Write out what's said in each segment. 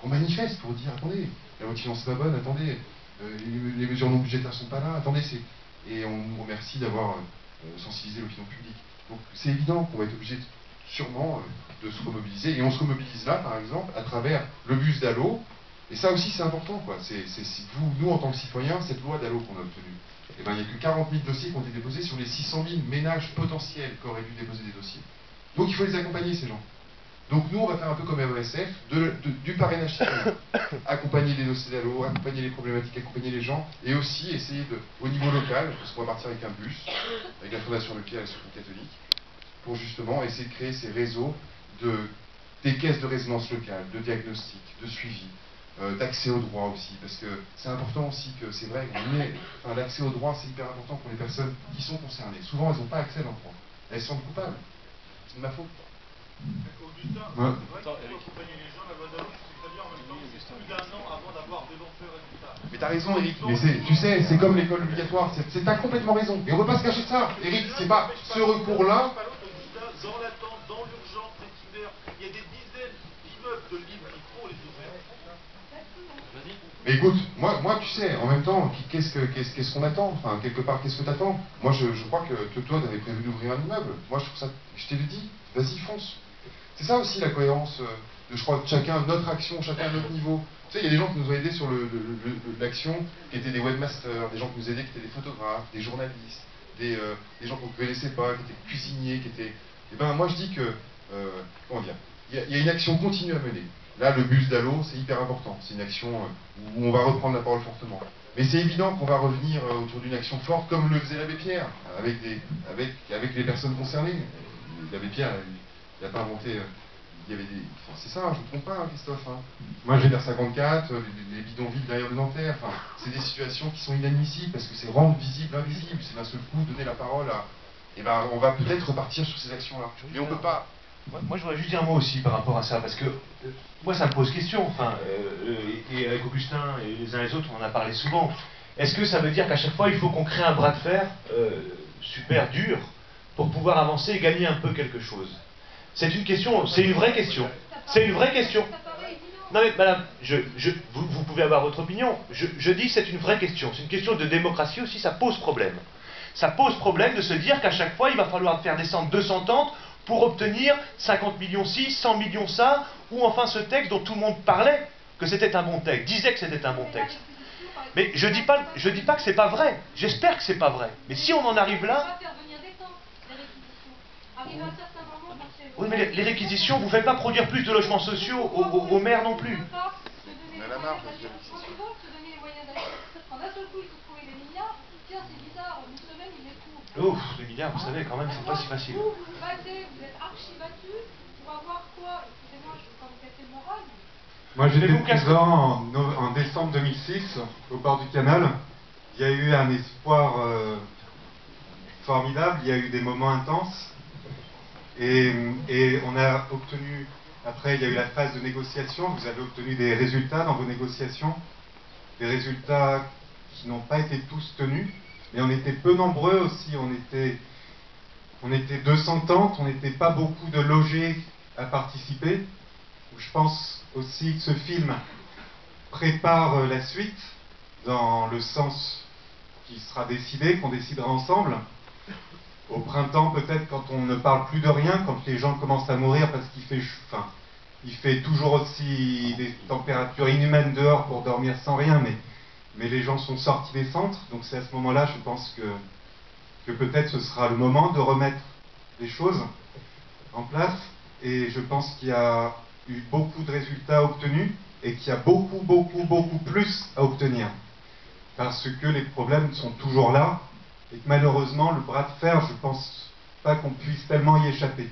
qu'on manifeste pour dire, attendez, la loi de finances n'est pas bonne, attendez, les mesures non budgétaires ne sont pas là, attendez, et on nous remercie d'avoir sensibilisé l'opinion publique. Donc c'est évident qu'on va être obligé sûrement de se remobiliser, et on se remobilise là, par exemple, à travers le bus d'Allo, et ça aussi c'est important, quoi. Nous, en tant que citoyens, cette loi d'Allo qu'on a obtenue, eh ben, il n'y a que 40 000 dossiers qui ont été déposés sur les 600 000 ménages potentiels qui auraient dû déposer des dossiers. Donc il faut les accompagner, ces gens. Donc nous, on va faire un peu comme RESF, du parrainage citoyen. Accompagner les dossiers d'Allo, accompagner les problématiques, accompagner les gens, et aussi essayer au niveau local, parce qu'on va partir avec un bus, avec la Fondation Leclerc et le Secours catholique, pour justement essayer de créer ces réseaux des caisses de résonance locale, de diagnostic, de suivi, d'accès au droit aussi, parce que c'est important aussi que, c'est vrai, l'accès au droit, c'est hyper important pour les personnes qui sont concernées. Souvent, elles n'ont pas accès à leur droit. Elles se sentent coupables. C'est de ma faute. Augustin, c'est vrai qu'il faut accompagner les gens, la loi d'Allo, c'est très bien, en même temps, c'est plus d'un an avant d'avoir d'éventuels résultats. Mais t'as raison, Eric, mais tu sais, c'est comme l'école obligatoire, t'as complètement raison. Et on ne peut pas se cacher de ça. Eric, c'est pas ce recours-là. Dans l'attente, dans l'urgence, cet hiver, il y a des dizaines d'immeubles de livres, il faut les ouvrir. Mais écoute, moi, tu sais, en même temps, qu'est-ce qu'on attend? Enfin, quelque part, qu'est-ce que t'attends? Moi, je crois que toi, t'avais prévu d'ouvrir un immeuble. Moi, je trouve ça, je t'ai dit, vas-y, fonce. C'est ça aussi la cohérence je crois, de chacun, notre action, chacun à notre niveau. Tu sais, il y a des gens qui nous ont aidés sur l'action, qui étaient des webmasters, des gens qui nous aidaient, qui étaient des photographes, des journalistes, des gens qu'on ne connaissait pas, qui étaient cuisiniers, qui étaient... Eh ben, moi, je dis que, comment dire, il y a une action continue à mener. Là, le bus d'Allo, c'est hyper important. C'est une action où on va reprendre la parole fortement. Mais c'est évident qu'on va revenir autour d'une action forte, comme le faisait l'abbé Pierre, avec les personnes concernées. L'abbé Pierre, il n'a pas inventé... il y avait des... Enfin, c'est ça, je ne me trompe pas, hein, Christophe. Hein. Moi, j'ai vers 54, les bidonvilles derrière le Nanterre. Enfin, c'est des situations qui sont inadmissibles, parce que c'est rendre visible l'invisible. C'est d'un seul coup donner la parole à... Eh ben, on va peut-être repartir sur ces actions-là. Mais on ne peut pas... Moi, je voudrais juste dire un mot aussi par rapport à ça, parce que moi, ça me pose question, enfin, et avec Augustin et les uns et les autres, on en a parlé souvent. Est-ce que ça veut dire qu'à chaque fois, il faut qu'on crée un bras de fer super dur pour pouvoir avancer et gagner un peu quelque chose? C'est une question, c'est une vraie question. C'est une vraie question. Non mais madame, vous pouvez avoir votre opinion. Je dis c'est une vraie question. C'est une question de démocratie aussi, ça pose problème. Ça pose problème de se dire qu'à chaque fois, il va falloir faire descendre 200 tentes pour obtenir 50 millions ci, 100 millions ça, ou enfin ce texte dont tout le monde parlait que c'était un bon texte, disait que c'était un bon texte. Mais je dis pas que c'est pas vrai. J'espère que c'est pas vrai. Mais si on en arrive là... Oui, mais les réquisitions, vous ne faites pas produire plus de logements sociaux aux maires non plus. On a la marge, Ouf, les milliards, vous savez, quand même, c'est pas si facile. Vous vous battez, vous êtes archi battu pour avoir quoi? Excusez-moi, je ne veux pas vous casser le moral. Moi, j'étais présent en décembre 2006, au bord du canal. Il y a eu un espoir formidable, il y a eu des moments intenses. Et on a obtenu, après il y a eu la phase de négociation, vous avez obtenu des résultats dans vos négociations, des résultats qui n'ont pas été tous tenus, mais on était peu nombreux aussi, on était 200 tentes, on n'était pas beaucoup de logés à participer. Je pense aussi que ce film prépare la suite, dans le sens qui sera décidé, qu'on décidera ensemble. Au printemps, peut-être, quand on ne parle plus de rien, quand les gens commencent à mourir parce il fait toujours aussi des températures inhumaines dehors pour dormir sans rien, mais les gens sont sortis des centres, donc c'est à ce moment-là, je pense que peut-être ce sera le moment de remettre les choses en place, et je pense qu'il y a eu beaucoup de résultats obtenus, et qu'il y a beaucoup plus à obtenir, parce que les problèmes sont toujours là, et que malheureusement, le bras de fer, je pense pas qu'on puisse tellement y échapper.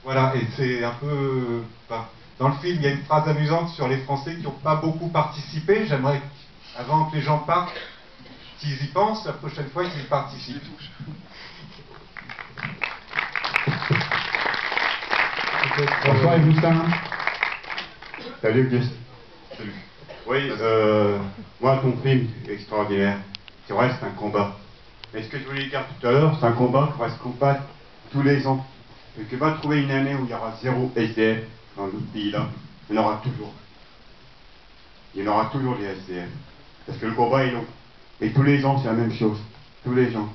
Voilà, et c'est un peu... Enfin, dans le film, il y a une phrase amusante sur les Français qui n'ont pas beaucoup participé. J'aimerais, avant que les gens partent, qu'ils y pensent la prochaine fois qu'ils y participent. Bonsoir Augustin. Salut Auguste. Salut. Oui, moi ton film est extraordinaire. C'est vrai, c'est un combat. Mais ce que je voulais dire tout à l'heure, c'est un combat qu'on va se combattre tous les ans. Et que va trouver une année où il y aura zéro SDF dans notre pays-là. Il y en aura toujours. il y en aura toujours des SDF. Parce que le combat est long. Et tous les ans, c'est la même chose. Tous les ans.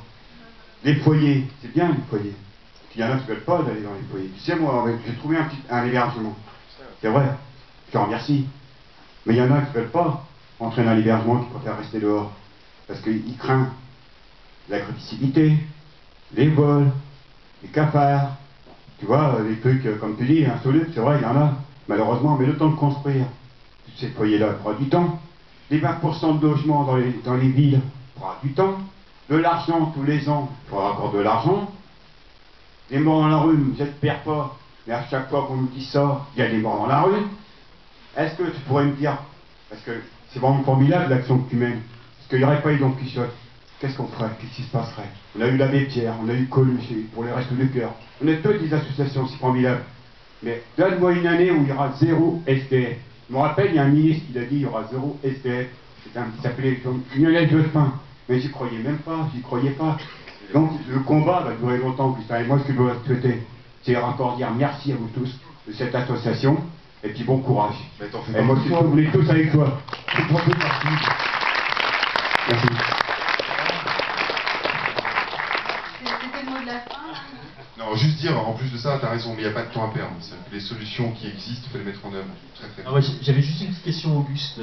Les foyers, c'est bien les foyers. Il y en a qui ne veulent pas d'aller dans les foyers. Tu sais, moi, j'ai trouvé un hébergement. C'est vrai, je te remercie. Mais il y en a qui ne veulent pas entrer dans l'hébergement, qui préfèrent rester dehors. Parce qu'ils craignent l'agressivité, les vols, les cafards. Tu vois, les trucs, comme tu dis, insolubles, c'est vrai, il y en a, malheureusement, mais le temps de construire ces foyers-là prend du temps. Les 20% de logements dans les villes prend du temps. De l'argent tous les ans, il faudra encore de l'argent. Les morts dans la rue, j'espère pas, mais à chaque fois qu'on nous dit ça, il y a des morts dans la rue. Est-ce que tu pourrais me dire, parce que c'est vraiment formidable l'action que tu mènes, parce qu'il n'y aurait pas eu Don Quichotte, qu'est-ce qu'on ferait? Qu'est-ce qui se passerait? On a eu l'Abbé Pierre, on a eu Coluche pour les Restos du Cœur. On a toutes des associations, c'est formidable. Mais donne-moi une année où il y aura 0 SDF. Je me rappelle, il y a un ministre qui a dit il y aura 0 SDF. C'est un qui s'appelait Lionel Jospin. Mais j'y croyais même pas, j'y croyais pas. Donc le combat va durer longtemps, Augustin. Et moi, ce que je dois souhaiter, c'est encore dire merci à vous tous de cette association. Et puis bon courage. Et moi, je voulais tous avec toi. Merci. C'était le mot de la fin. Non, juste dire, en plus de ça, t'as raison, mais il n'y a pas de temps à perdre. Les solutions qui existent, il faut les mettre en œuvre. Très très bien. Ah ouais, j'avais juste une petite question, Auguste.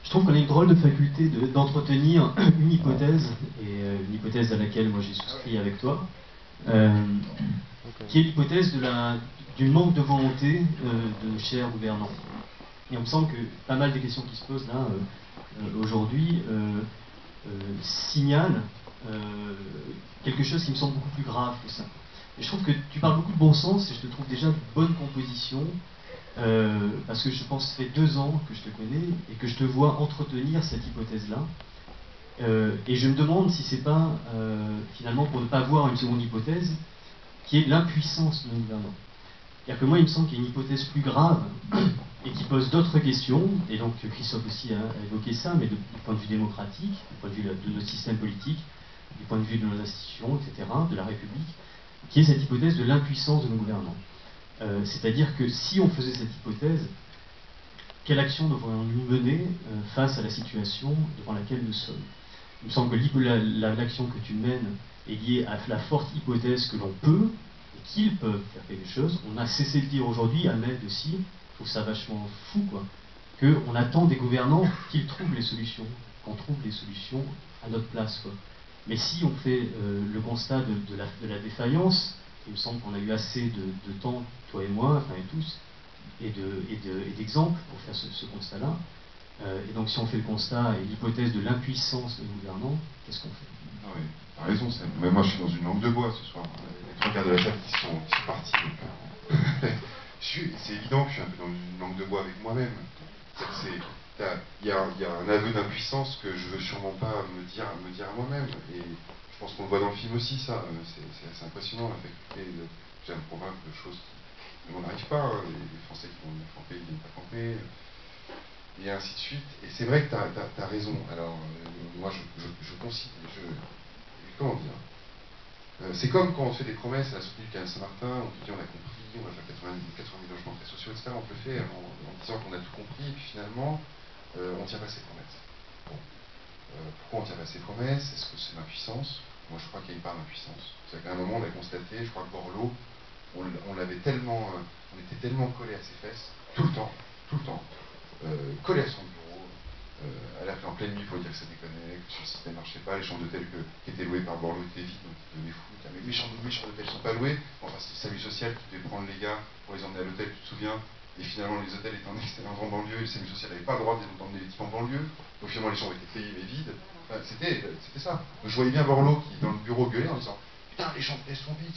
Je trouve qu'on a une drôle de faculté d'entretenir une hypothèse, et une hypothèse à laquelle moi j'ai souscrit avec toi, qui est l'hypothèse du manque de volonté de nos chers gouvernants. Et on me semble que pas mal des questions qui se posent là aujourd'hui signalent quelque chose qui me semble beaucoup plus grave que ça. Et je trouve que tu parles beaucoup de bon sens et je te trouve déjà de bonne composition. Parce que je pense que ça fait 2 ans que je te connais et que je te vois entretenir cette hypothèse-là. Et je me demande si c'est pas, finalement, pour ne pas voir une seconde hypothèse, qui est l'impuissance de nos gouvernants. C'est-à-dire que moi, il me semble qu'il y a une hypothèse plus grave et qui pose d'autres questions, et donc Christophe aussi a évoqué ça, mais du point de vue démocratique, du point de vue de notre système politique, du point de vue de nos institutions, etc., de la République, qui est cette hypothèse de l'impuissance de nos gouvernants. C'est-à-dire que si on faisait cette hypothèse, quelle action devrions-nous mener face à la situation devant laquelle nous sommes? Il me semble que l'action que tu mènes est liée à la forte hypothèse que l'on peut, et qu'ils peuvent faire quelque chose. On a cessé de dire aujourd'hui, Ahmed aussi, je trouve ça vachement fou, quoi, qu'on attend des gouvernants qu'ils trouvent les solutions, qu'on trouve les solutions à notre place, quoi. Mais si on fait le constat de la défaillance, il me semble qu'on a eu assez de temps, toi et moi, enfin et tous, et d'exemples pour faire ce constat-là. Et donc si on fait le constat et l'hypothèse de l'impuissance de nos gouvernants, qu'est-ce qu'on fait? Non, oui, t'as raison, mais moi je suis dans une langue de bois ce soir. Les 3 quarts de la salle qui sont partis. C'est évident que je suis un peu dans une langue de bois avec moi-même. Il y a un aveu d'impuissance que je veux sûrement pas me dire à moi-même. Et je pense qu'on le voit dans le film aussi, ça. C'est assez impressionnant, la faculté de me convaincre de choses qui on n'arrive pas. Les Français qui vont venir camper, ils viennent pas camper. Et ainsi de suite. Et c'est vrai que tu as raison. Alors, moi, je considère... Comment dire? C'est comme quand on fait des promesses à la sortie du canal Saint-Martin, on te dit on a compris, on va faire 80 000 logements très sociaux, etc. On te le fait en disant qu'on a tout compris, et puis finalement, on ne tient pas ses promesses. Bon. Pourquoi on ne tient pas ses promesses? Est-ce que c'est l'impuissance? Moi, je crois qu'il y a une part d'impuissance. C'est qu'à un moment, on a constaté, je crois que Borloo, on l'avait tellement... on était tellement collé à ses fesses, tout le temps, collé à son bureau, à l'appeler en pleine nuit pour dire que ça déconnait, que son système ne marchait pas, les chambres d'hôtel qui étaient louées par Borloo étaient vides, donc ils devenaient fous. Mais mes chambres d'hôtel ne sont pas louées. Enfin, c'était le SAMU social qui devait prendre les gars pour les emmener à l'hôtel, tu te souviens. Et finalement, les hôtels étaient en banlieue, et le SAMU social n'avait pas le droit d'emmener les types en banlieue. Donc finalement, les chambres étaient payées mais vides. Enfin, c'était ça. Donc, je voyais bien Borloo qui, dans le bureau, gueulait en disant putain, les chambres d'hôtel sont vides,